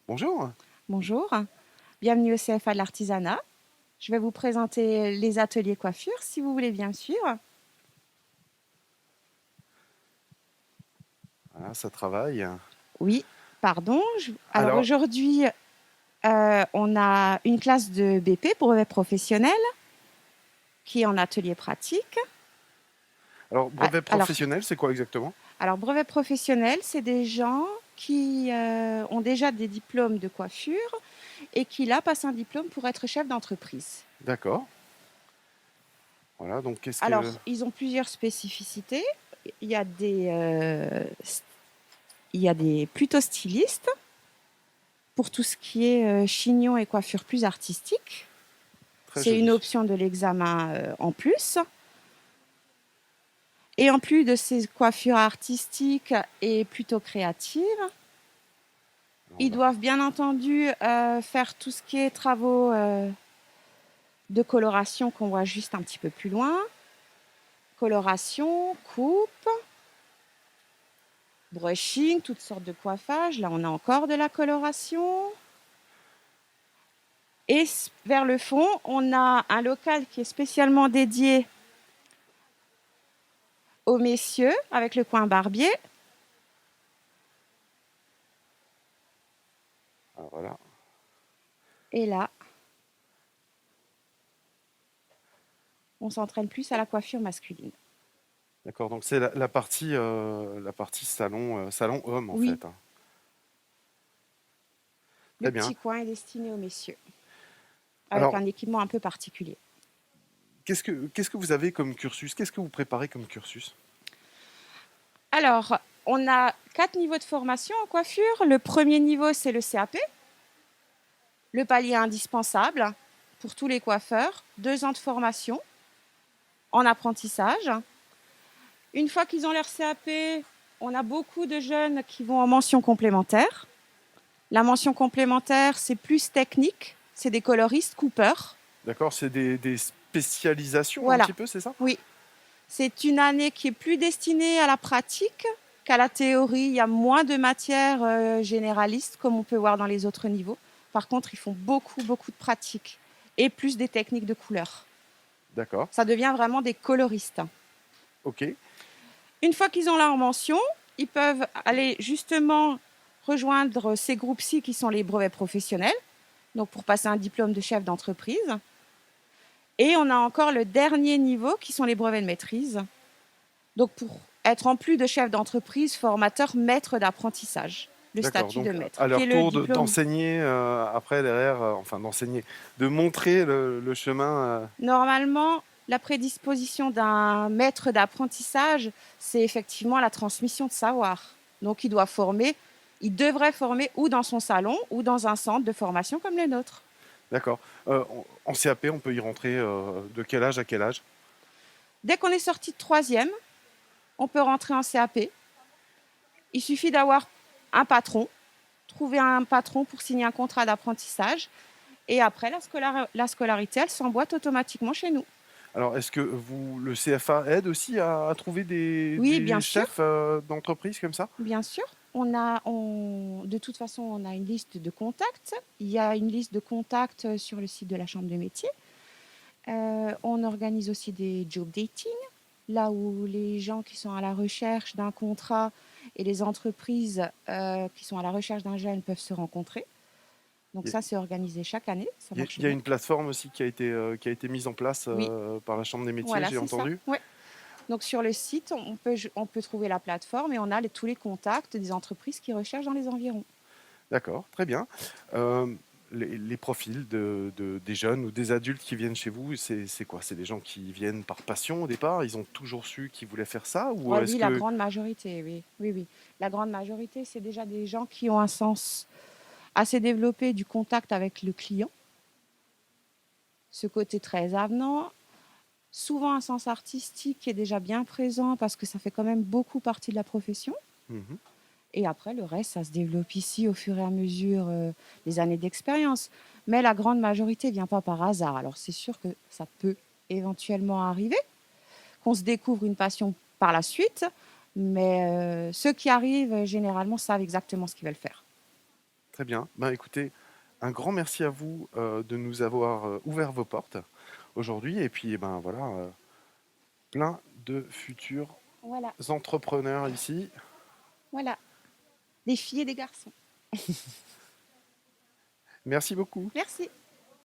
Bonjour. Bonjour, bienvenue au CFA de l'artisanat. Je vais vous présenter les ateliers coiffure, si vous voulez bien sûr. Voilà, ça travaille. Oui, pardon. Alors Alors, aujourd'hui, on a une classe de BP, brevet professionnel, qui est en atelier pratique. alors, Ah, brevet professionnel, c'est quoi exactement? Alors brevet professionnel, c'est des gens qui ont déjà des diplômes de coiffure et qui là passent un diplôme pour être chef d'entreprise. D'accord. Voilà, donc qu'est-ce que... Alors, ils ont plusieurs spécificités. Il y a des, euh, il y a des plutôt stylistes pour tout ce qui est chignon et coiffure plus artistique. Très C'est une joli. option de l'examen en plus. Et en plus de ces coiffures artistiques et plutôt créatives, ils Voilà. doivent bien entendu faire tout ce qui est travaux de coloration qu'on voit juste un petit peu plus loin. Coloration, coupe, brushing, toutes sortes de coiffages. Là, on a encore de la coloration. Et vers le fond, on a un local qui est spécialement dédié aux messieurs avec le coin barbier. Alors, voilà. Et là, on s'entraîne plus à la coiffure masculine. D'accord, donc c'est la partie salon, salon homme en Oui, fait, hein. le Très bien. petit coin est destiné aux messieurs, avec Alors, un équipement un peu particulier. qu'est-ce que vous avez comme cursus? Qu'est-ce que vous préparez comme cursus? Alors, on a 4 niveaux de formation en coiffure. Le premier niveau, c'est le CAP, le palier indispensable pour tous les coiffeurs. 2 ans de formation en apprentissage. Une fois qu'ils ont leur CAP, on a beaucoup de jeunes qui vont en mention complémentaire. La mention complémentaire, c'est plus technique. C'est des coloristes coupeurs. D'accord, c'est des spécialisations un Voilà. petit peu, c'est ça? Oui. C'est une année qui est plus destinée à la pratique qu'à la théorie. Il y a moins de matières généralistes, comme on peut voir dans les autres niveaux. Par contre, ils font beaucoup, beaucoup de pratique et plus des techniques de couleur. D'accord, Ça devient vraiment des coloristes. ok. Une fois qu'ils ont leur mention, ils peuvent aller justement rejoindre ces groupes-ci qui sont les brevets professionnels, donc pour passer un diplôme de chef d'entreprise. Et on a encore le dernier niveau qui sont les brevets de maîtrise, donc pour être en plus de chef d'entreprise, formateur, maître d'apprentissage, le D'accord, statut de donc maître, à qui est leur le tour diplôme. d'enseigner après derrière, enfin d'enseigner, de montrer le chemin. Normalement, la prédisposition d'un maître d'apprentissage, c'est effectivement la transmission de savoir. Donc il doit former, il devrait former ou dans son salon ou dans un centre de formation comme le nôtre. D'accord. En CAP, on peut y rentrer de quel âge à quel âge? Dès qu'on est sorti de troisième, on peut rentrer en CAP. Il suffit d'avoir un patron, trouver un patron pour signer un contrat d'apprentissage. Et après, la scolarité, elle s'emboîte automatiquement chez nous. Alors, est-ce que le CFA aide aussi à trouver Oui, des chefs d'entreprise comme ça? bien sûr. De toute façon, on a une liste de contacts. Il y a une liste de contacts sur le site de la Chambre de métier. On organise aussi des job dating, là où les gens qui sont à la recherche d'un contrat et les entreprises qui sont à la recherche d'un jeune peuvent se rencontrer. Donc Il ça, c'est organisé chaque année, ça marche y a bien. une plateforme aussi qui a été mise en place Oui, par la Chambre des métiers, voilà, j'ai c'est ça. entendu. Ouais. Donc sur le site, on peut trouver la plateforme et on a tous les contacts des entreprises qui recherchent dans les environs. D'accord, très bien. Euh, les profils des jeunes ou des adultes qui viennent chez vous, c'est quoi? C'est des gens qui viennent par passion au départ? Ils ont toujours su qu'ils voulaient faire ça? Ou Oh est-ce oui, la que... grande majorité, oui. Oui, oui. La grande majorité, c'est déjà des gens qui ont un sens assez développé du contact avec le client, ce côté très avenant, souvent un sens artistique qui est déjà bien présent parce que ça fait quand même beaucoup partie de la profession. Mhm. Et après, le reste, ça se développe ici au fur et à mesure des années d'expérience. Mais la grande majorité ne vient pas par hasard. Alors c'est sûr que ça peut éventuellement arriver, qu'on se découvre une passion par la suite, mais ceux qui arrivent, généralement, savent exactement ce qu'ils veulent faire. Très bien. Ben, écoutez, un grand merci à vous de nous avoir ouvert vos portes aujourd'hui. Et puis, eh ben, voilà, plein de futurs Voilà, entrepreneurs ici. voilà. Des filles et des garçons. Merci beaucoup. Merci.